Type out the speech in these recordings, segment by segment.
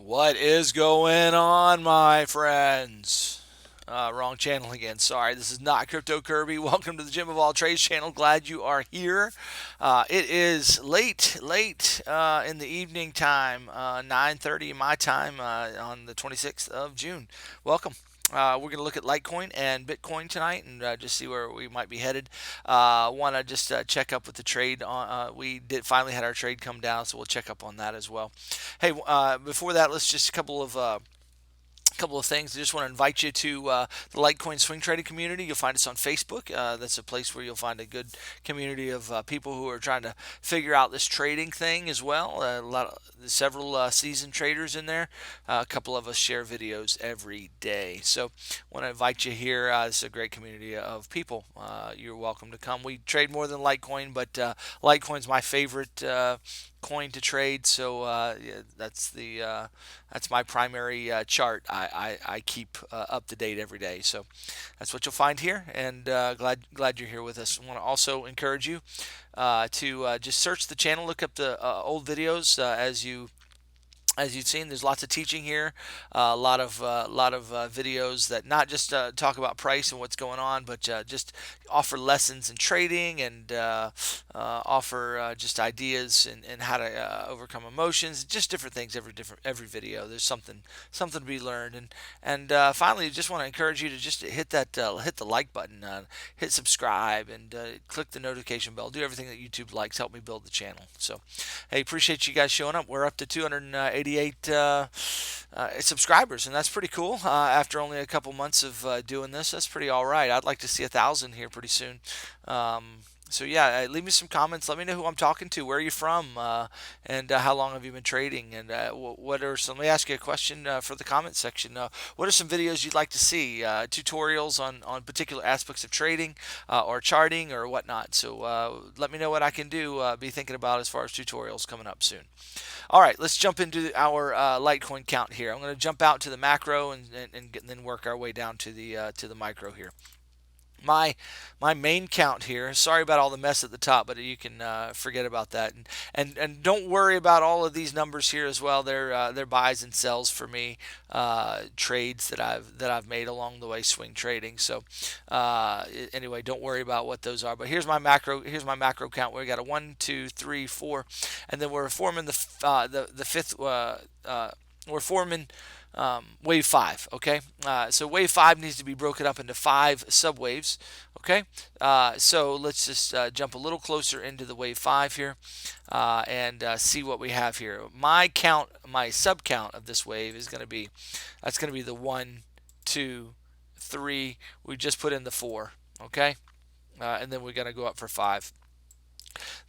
What is going on, my friends? Wrong channel again. Sorry, this is not Crypto Kirby. Welcome to the Gym of All Trades channel. Glad you are here. It is late in the evening time, 9:30 my time on the 26th of June. Welcome. We're going to look at Litecoin and Bitcoin tonight and just see where we might be headed. Want to just check up with the trade. We did finally had our trade come down, so we'll check up on that as well. Hey, before that, let's just a couple of things. I just want to invite you to the Litecoin swing trading community. You'll find us on Facebook. That's a place where you'll find a good community of people who are trying to figure out this trading thing as well. Several seasoned traders in there. A couple of us share videos every day. So, want to invite you here. It's a great community of people. You're welcome to come. We trade more than Litecoin, but Litecoin's my favorite coin to trade. So yeah, that's my primary chart. I keep up to date every day. So that's what you'll find here, and glad you're here with us. I want to also encourage you to just search the channel, look up the old videos as you've seen. There's lots of teaching here, a lot of videos that not just talk about price and what's going on, but just offer lessons in trading and offer just ideas and how to overcome emotions, just different things. Every video, there's something to be learned. And finally, just want to encourage you to just hit the like button, hit subscribe, and click the notification bell. Do everything that YouTube likes. Help me build the channel. So, hey, appreciate you guys showing up. We're up to 288 subscribers, and that's pretty cool. After only a couple months of doing this, that's pretty all right. I'd like to see 1,000 here pretty soon. So yeah, leave me some comments. Let me know who I'm talking to, where are you from, and how long have you been trading, and what are some. Let me ask you a question for the comment section. What are some videos you'd like to see? Tutorials on particular aspects of trading or charting or whatnot. So let me know what I can do. Be thinking about as far as tutorials coming up soon. All right, let's jump into our Litecoin count here. I'm going to jump out to the macro and then work our way down to the micro here. My main count here. Sorry about all the mess at the top, but you can forget about that. And don't worry about all of these numbers here as well. They're buys and sells for me, trades that I've made along the way, swing trading. So anyway, don't worry about what those are. But here's my macro. Here's my macro count. We got a 1, 2, 3, 4, and then we're forming the fifth. We're forming wave 5. Okay, so wave 5 needs to be broken up into 5 subwaves. Okay, so let's just jump a little closer into the wave 5 here and see what we have here. My sub count of this wave is going to be the 1, 2, 3. We just put in the 4. Okay, and then we're going to go up for 5.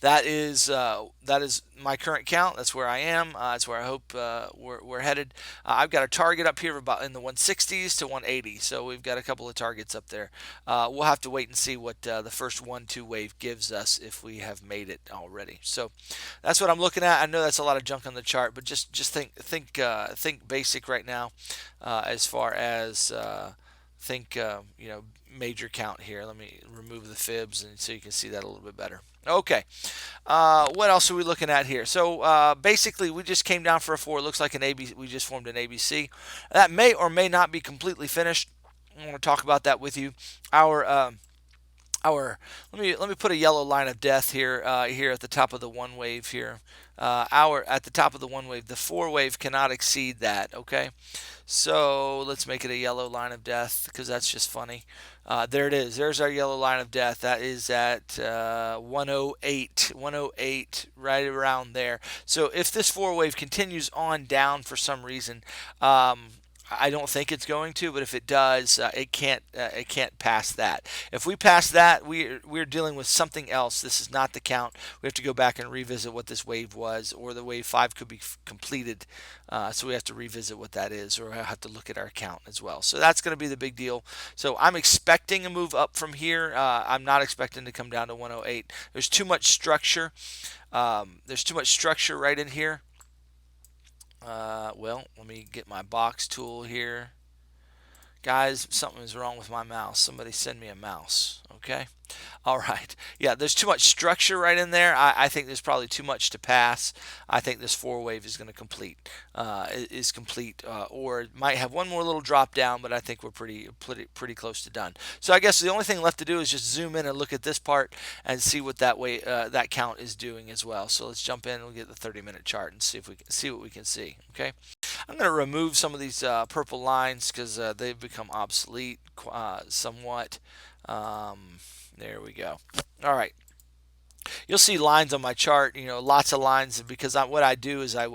That is my current count. That's where I am. That's where I hope we're headed. I've got a target up here about in the 160s to 180. So we've got a couple of targets up there. We'll have to wait and see what the first 1-2 wave gives us if we have made it already. So that's what I'm looking at. I know that's a lot of junk on the chart, but just think basic right now as far as think major count here. Let me remove the fibs and so you can see that a little bit better. Okay, what else are we looking at here? So basically, we just came down for a 4. It looks like an ABC. We just formed an ABC. That may or may not be completely finished. I want to talk about that with you. Our let me put a yellow line of death here here at the top of the one wave here. At the top of the one wave, the 4 wave cannot exceed that. Okay, so let's make it a yellow line of death because that's just funny. There it is. There's our yellow line of death. That is at 108, right around there. So if this 4 wave continues on down for some reason, I don't think it's going to, but if it does, it can't pass that. If we pass that, we're dealing with something else. This is not the count. We have to go back and revisit what this wave was, or the wave 5 could be completed. So we have to revisit what that is, or I have to look at our count as well. So that's going to be the big deal. So I'm expecting a move up from here. I'm not expecting to come down to 108. There's too much structure. There's too much structure right in here. Well, let me get my box tool here. Guys, something is wrong with my mouse. Somebody send me a mouse, okay? All right. Yeah, there's too much structure right in there. I think there's probably too much to pass. I think this four wave is going to complete, is complete, or it might have one more little drop down, but I think we're pretty close to done. So I guess the only thing left to do is just zoom in and look at this part and see what that way that count is doing as well. So let's jump in and we'll get the 30-minute chart and see if we can see what we can see. Okay. I'm going to remove some of these purple lines because they've become obsolete somewhat. There we go. All right. You'll see lines on my chart, lots of lines because what I do is I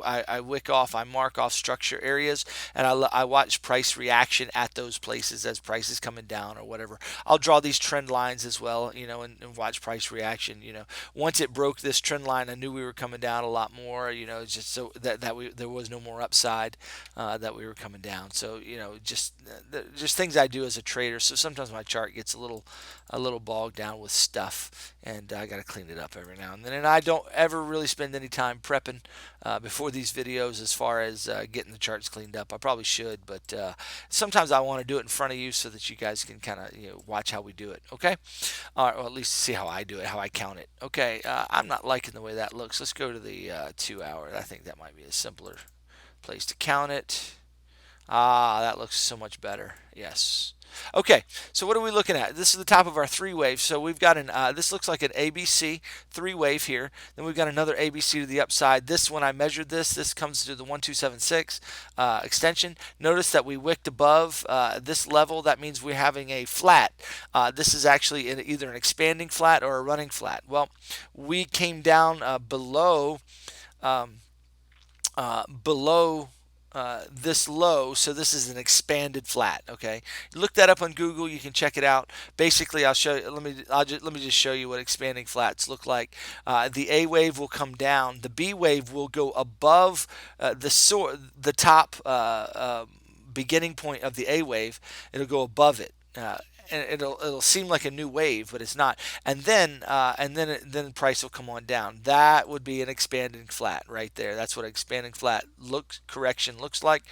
mark off structure areas, and I watch price reaction at those places as price is coming down or whatever. I'll draw these trend lines as well, and watch price reaction. Once it broke this trend line, I knew we were coming down a lot more, just so that there was no more upside, that we were coming down. So, just things I do as a trader. So sometimes my chart gets a little bogged down with stuff, and I got to clean it up every now and then. And I don't ever really spend any time prepping before these videos as far as getting the charts cleaned up. I probably should, but sometimes I want to do it in front of you so that you guys can kind of watch how we do it. Okay, or at least see how I do it, how I count it. Okay, I'm not liking the way that looks. Let's go to the 2 hour. I think that might be a simpler place to count it. Ah, that looks so much better. Yes. Okay, so what are we looking at? This is the top of our three wave. So we've got this looks like an ABC three wave here. Then we've got another ABC to the upside. This, when I measured this comes to the 1276 extension. Notice that we wicked above this level. That means we're having a flat. This is actually either an expanding flat or a running flat. Well, we came down um, below this low, so this is an expanded flat. Okay, look that up on Google. You can check it out. Basically, I'll show you. Let me just show you what expanding flats look like. The A wave will come down. The B wave will go above the top beginning point of the A wave. It'll go above it. And it'll seem like a new wave, but it's not. And then the price will come on down. That would be an expanding flat right there. That's what an expanding flat correction looks like.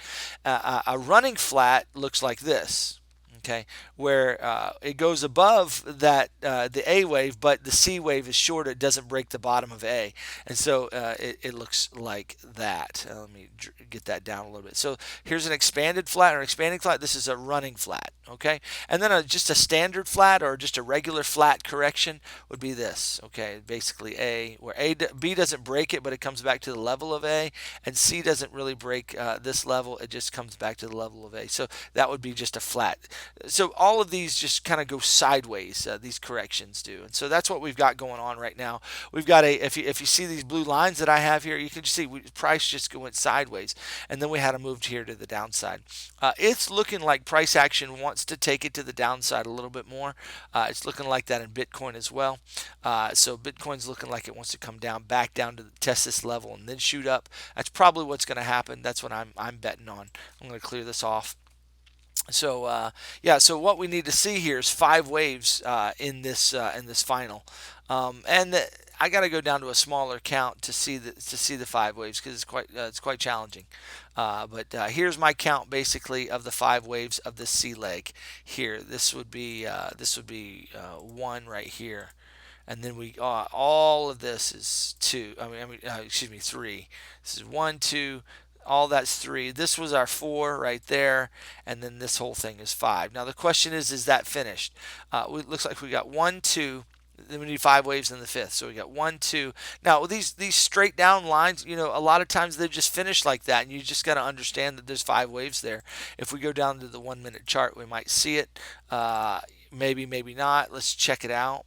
A running flat looks like this. Okay, where it goes above that the A wave, but the C wave is shorter. It doesn't break the bottom of A, and so it looks like that. Let me get that down a little bit. So here's an expanded flat or expanding flat. This is a running flat. Okay, and then just a standard flat or just a regular flat correction would be this. Okay, basically A, where B doesn't break it, but it comes back to the level of A, and C doesn't really break this level. It just comes back to the level of A. So that would be just a flat. So all of these just kind of go sideways, these corrections do. And so that's what we've got going on right now. We've got if you see these blue lines that I have here, you can just see price just went sideways, and then we had to move here to the downside. It's looking like price action wants to take it to the downside a little bit more. It's looking like that in Bitcoin as well. So Bitcoin's looking like it wants to come down, back down to test this level and then shoot up. That's probably what's going to happen. That's what I'm betting on. I'm going to clear this off. So yeah, so what we need to see here is 5 waves in this final, I got to go down to a smaller count to see the 5 waves because it's quite challenging. But here's my count basically of the 5 waves of the C leg here. This would be 1 right here. And then all of this is 2. Excuse me, 3. This is 1, 2. All that's 3. This was our 4 right there, and then this whole thing is 5. Now the question is that finished? It looks like we got 1, 2. Then we need 5 waves in the 5th. So we got 1, 2. Now these straight down lines, a lot of times they just finish like that, and you just got to understand that there's 5 waves there. If we go down to the 1-minute chart, we might see it. Maybe, maybe not. Let's check it out.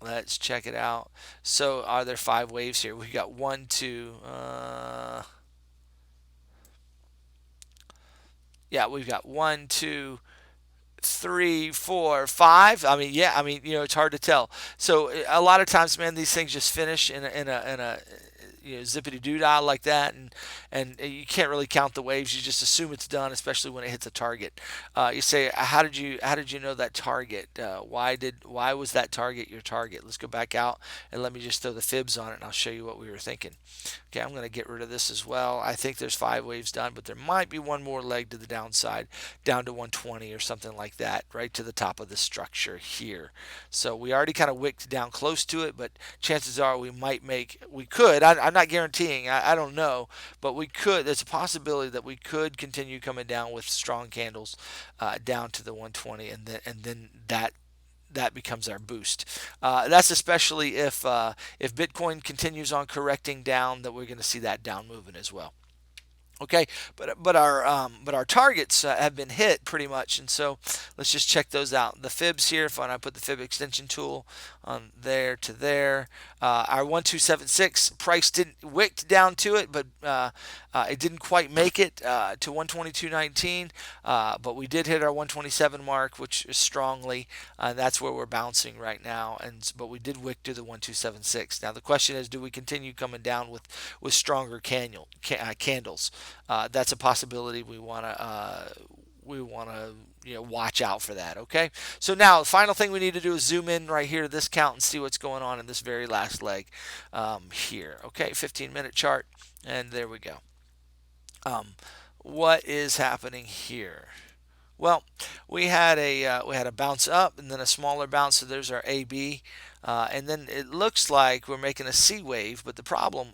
Let's check it out. So are there 5 waves here? We got 1, 2. Yeah, we've got 1, 2, 3, 4, 5. It's hard to tell. So a lot of times, man, these things just finish in a zippity doo dah like that, and you can't really count the waves. You just assume it's done, especially when it hits a target. You say, how did you know that target? Why was that target your target? Let's go back out and let me just throw the fibs on it, and I'll show you what we were thinking. Okay, I'm going to get rid of this as well. I think there's 5 waves done, but there might be one more leg to the downside, down to 120 or something like that, right to the top of the structure here. So we already kind of wicked down close to it, but chances are we could. I'm not guaranteeing. I don't know, but we could. There's a possibility that we could continue coming down with strong candles down to the 120, and then that becomes our boost. That's especially if Bitcoin continues on correcting down, that we're going to see that down moving as well. Okay, but our targets have been hit pretty much, and so let's just check those out. The fibs here, if I put the fib extension tool on there to there, our 1276 price didn't wicked down to it, but it didn't quite make it to 122.19, but we did hit our 127 mark, which is strongly. That's where we're bouncing right now, but we did wick to the 1276. Now the question is, do we continue coming down with stronger candles? That's a possibility. We want to watch out for that. Okay, so now the final thing we need to do is zoom in right here to this count and see what's going on in this very last leg here. Okay, 15-minute chart, and there we go. What is happening here? Well, we had a bounce up and then a smaller bounce. So there's our AB, and then it looks like we're making a C wave. But the problem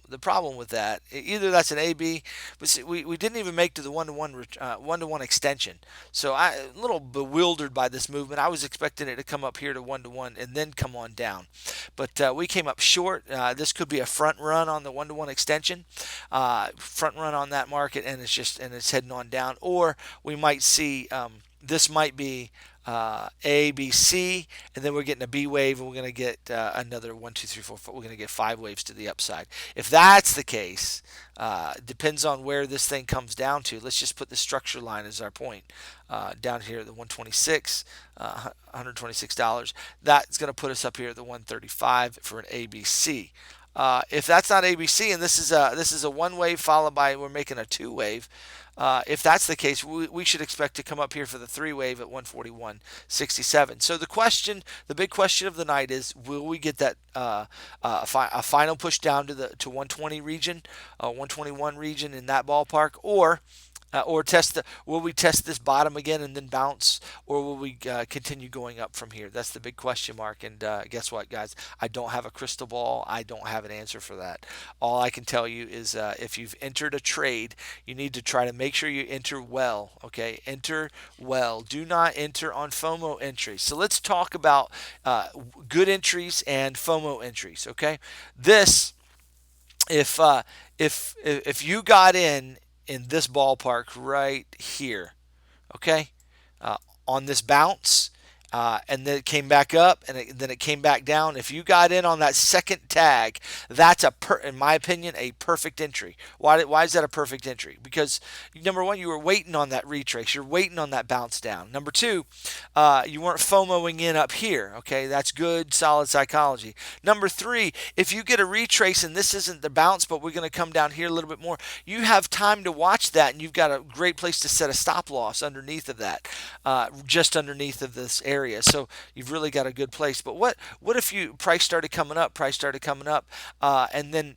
with that, either that's an AB, but see, we didn't even make to the one-to-one extension. So I'm a little bewildered by this movement. I was expecting it to come up here to one-to-one and then come on down, but we came up short. This could be a front run on the one-to-one extension, front run on that market, and it's heading on down, or we might see. This might be A, B, C, and then we're getting a B wave, and we're going to get another 1, 2, 3, 4, 5. We're going to get 5 waves to the upside. If that's the case, depends on where this thing comes down to. Let's just put the structure line as our point down here at the 126, $126. That's going to put us up here at the 135 for an ABC. If that's not ABC, and this is a 1 wave followed by we're making a 2 wave. If that's the case, we should expect to come up here for the 3 wave at 141.67. So the big question of the night is, will we get that a final push down to 120 region, 121 region in that ballpark, or will we test this bottom again and then bounce, or will we continue going up from here? That's the big question mark. And guess what, guys? I don't have a crystal ball. I don't have an answer for that. All I can tell you is if you've entered a trade, you need to try to make sure you enter well. Okay, enter well. Do not enter on FOMO entries. So let's talk about good entries and FOMO entries. Okay, this if you got in this ballpark right here, okay, on this bounce, and then it came back up, and then it came back down. If you got in on that second tag, that's in my opinion, a perfect entry. Why is that a perfect entry? Because number one, you were waiting on that retrace. You're waiting on that bounce down. Number two, you weren't FOMOing in up here. Okay, that's good, solid psychology. Number three, if you get a retrace and this isn't the bounce, but we're going to come down here a little bit more, you have time to watch that, and you've got a great place to set a stop loss underneath of that, just underneath of this area. So you've really got a good place. But what if price started coming up, and then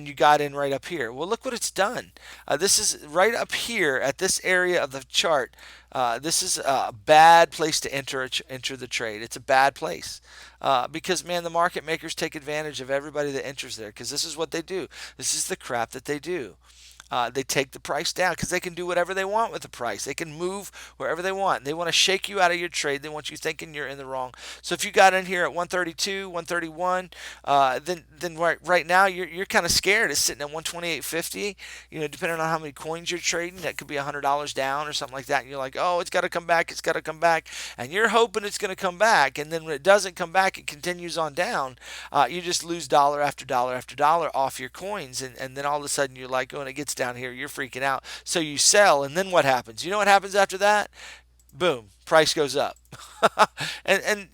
you got in right up here? Well, look what it's done. This is right up here at this area of the chart. This is a bad place to enter the trade. It's a bad place because, man, the market makers take advantage of everybody that enters there, because this is what they do. This is the crap that they do. They take the price down because they can do whatever they want with the price. They can move wherever they want. They want to shake you out of your trade. They want you thinking you're in the wrong. So if you got in here at 132, 131, then right now you're kind of scared. It's sitting at 128.50. Depending on how many coins you're trading, that could be $100 down or something like that. And you're like, oh, it's got to come back. It's got to come back. And you're hoping it's going to come back. And then when it doesn't come back, it continues on down. You just lose dollar after dollar after dollar off your coins. And then all of a sudden you're like, oh, and it gets down here, you're freaking out. So you sell, and then what happens? You know what happens after that? Boom, price goes up. And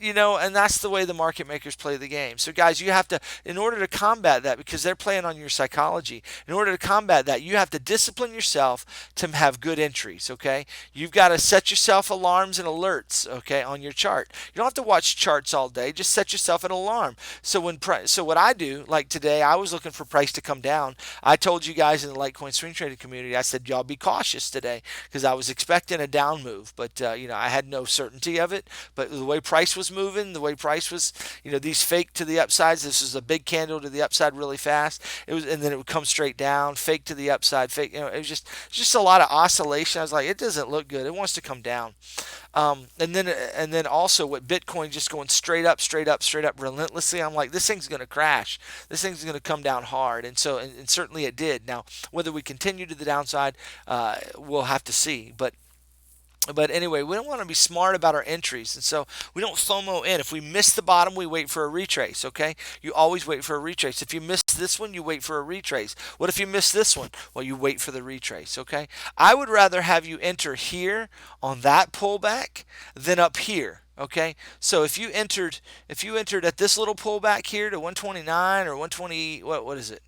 that's the way the market makers play the game. So guys, you have to, in order to combat that, because they're playing on your psychology, in order to combat that, you have to discipline yourself to have good entries. Okay, you've got to set yourself alarms and alerts. Okay, on your chart. You don't have to watch charts all day. Just set yourself an alarm. So so what I do, like today, I was looking for price to come down. I told you guys in the Litecoin swing trading community, I said y'all be cautious today because I was expecting a down move, but I had no certainty of it. But the way price was moving, the way price was, these fake to the upsides. This was a big candle to the upside really fast. It was, and then it would come straight down, fake to the upside, fake. It was just a lot of oscillation. I was like, it doesn't look good. It wants to come down. And then also with Bitcoin just going straight up, straight up, straight up relentlessly, I'm like, this thing's going to crash. This thing's going to come down hard. And so, and certainly it did. Now, whether we continue to the downside, we'll have to see. But anyway, we don't want to be smart about our entries, and so we don't FOMO in. If we miss the bottom, we wait for a retrace, okay? You always wait for a retrace. If you miss this one, you wait for a retrace. What if you miss this one? Well, you wait for the retrace, okay? I would rather have you enter here on that pullback than up here. Okay, so if you entered at this little pullback here to 129 or 120, what is it?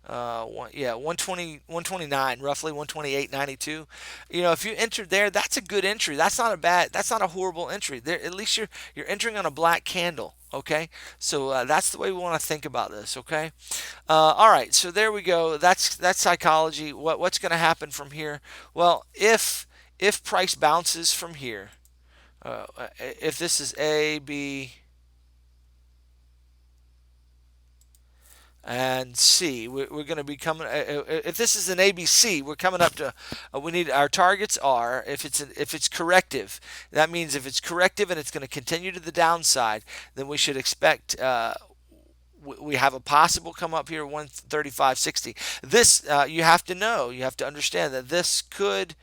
120, 129, roughly 128.92. If you entered there, that's a good entry. That's not a horrible entry. There, at least you're entering on a black candle. Okay, so that's the way we want to think about this. Okay, all right. So there we go. That's psychology. What's going to happen from here? Well, if price bounces from here, if this is A, B, and C. We're going to be coming. If this is an ABC, we're coming up to. We need our targets are if it's corrective. That means if it's corrective and it's going to continue to the downside, then we should expect. We have a possible come up here 135.60. This you have to know. You have to understand that this could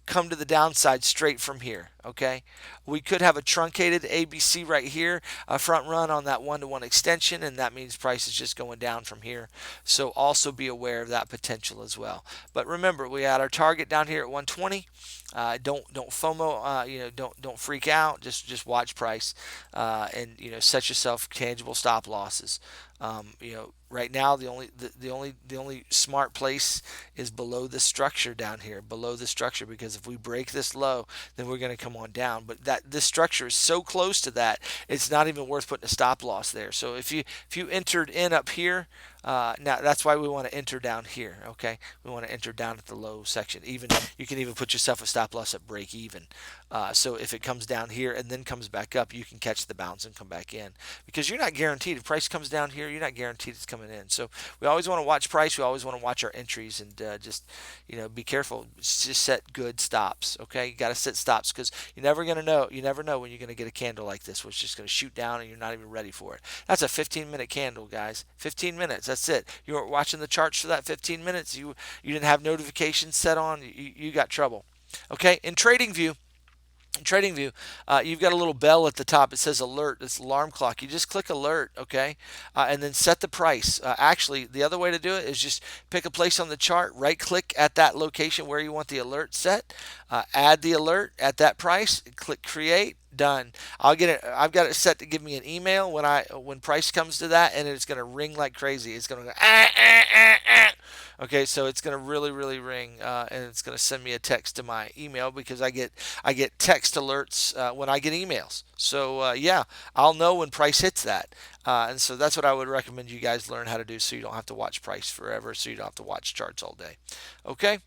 come to the downside straight from here. Okay, we could have a truncated ABC right here, a front run on that 1-to-1 extension, and that means price is just going down from here. So also be aware of that potential as well. But remember, we had our target down here at 120. Don't FOMO. Don't freak out. Just watch price, and set yourself tangible stop losses. Right now the only smart place is below the structure down here, below the structure, because if we break this low, then we're going to come on down. But this structure is so close to that, it's not even worth putting a stop loss there. So if you entered in up here, now that's why we want to enter down here. Okay, we want to enter down at the low section. Even you can even put yourself a stop loss at break even. So if it comes down here and then comes back up, you can catch the bounce and come back in, because you're not guaranteed. If price comes down here, you're not guaranteed it's coming in. So we always want to watch price. We always want to watch our entries, and just be careful. Just set good stops. Okay, you got to set stops, because you're never gonna know. You never know when you're gonna get a candle like this, which is just gonna shoot down and you're not even ready for it. That's a 15-minute candle, guys. 15 minutes. That's it. You weren't watching the charts for that 15 minutes. You didn't have notifications set on. You got trouble. Okay, in TradingView. In TradingView, you've got a little bell at the top. It says alert. It's alarm clock. You just click alert, okay, and then set the price. Actually, the other way to do it is just pick a place on the chart, right-click at that location where you want the alert set, add the alert at that price, click create. Done. I'll get it. I've got it set to give me an email when price comes to that, and it's going to ring like crazy. It's going to go Okay, so it's going to really ring, and it's going to send me a text to my email, because I get text alerts when I get emails. So yeah, I'll know when price hits that. And so that's what I would recommend you guys learn how to do, so you don't have to watch price forever, so you don't have to watch charts all day. Okay?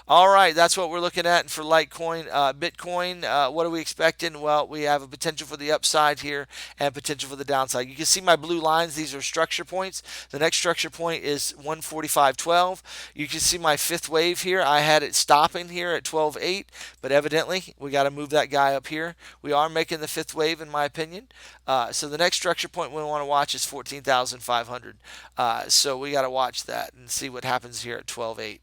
All right, that's what we're looking at for Litecoin. Bitcoin, what are we expecting? Well, we have a potential for the upside here and potential for the downside. You can see my blue lines. These are structure points. The next structure point is 145.12. You can see my fifth wave here. I had it stopping here at 12.8, but evidently we got to move that guy up here. We are making the fifth wave, in my opinion. So the next structure point we want to watch is 14,500. So we got to watch that and see what happens here at 12.8.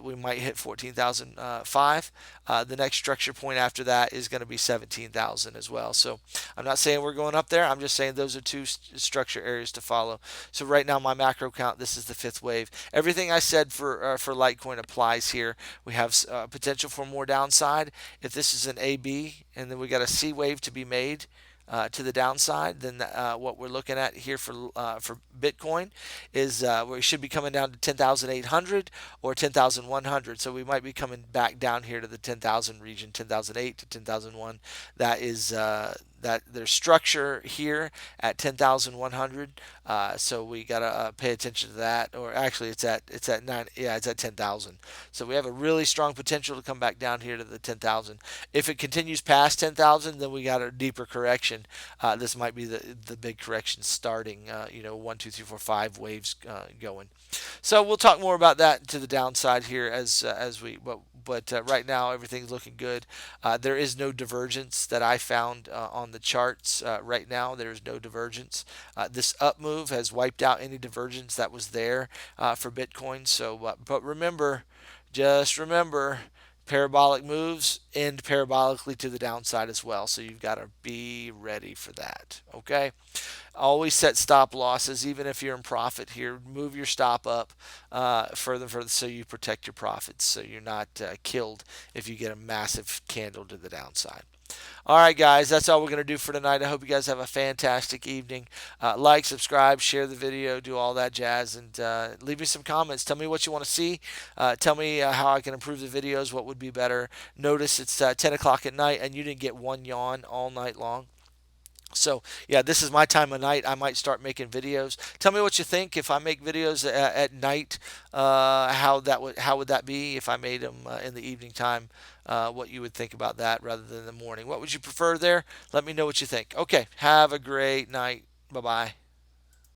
we might hit 14,005. The next structure point after that is going to be 17,000 as well. So I'm not saying we're going up there. I'm just saying those are two structure areas to follow. So right now, my macro count, this is the fifth wave. Everything I said for Litecoin applies here. We have potential for more downside. If this is an AB and then we got a C wave to be made, to the downside, then what we're looking at here for Bitcoin is we should be coming down to 10,800 or 10,100. So we might be coming back down here to the 10,000 region, 10,008 to 10,001. That is that there's structure here at 10,100. So we gotta pay attention to that. Or actually, it's at nine. Yeah, it's at 10,000. So we have a really strong potential to come back down here to the 10,000. If it continues past 10,000, then we got a deeper correction. This might be the big correction starting. 1, 2, 3, 4, 5 waves going. So we'll talk more about that to the downside here as we. But right now everything's looking good. There is no divergence that I found on the charts right now. There is no divergence. This up move has wiped out any divergence that was there for Bitcoin. So, but remember, just remember, parabolic moves end parabolically to the downside as well. So you've got to be ready for that. Okay. Always set stop losses, even if you're in profit here. Move your stop up further and further so you protect your profits, so you're not killed if you get a massive candle to the downside. All right, guys, that's all we're going to do for tonight. I hope you guys have a fantastic evening. Like, subscribe, share the video, do all that jazz, and leave me some comments. Tell me what you want to see. Tell me how I can improve the videos, what would be better. Notice it's 10 o'clock at night, and you didn't get one yawn all night long. So yeah, this is my time of night. I might start making videos. Tell me what you think if I make videos at night. How would that be if I made them in the evening time? What you would think about that rather than the morning? What would you prefer there? Let me know what you think. Okay, have a great night. Bye bye.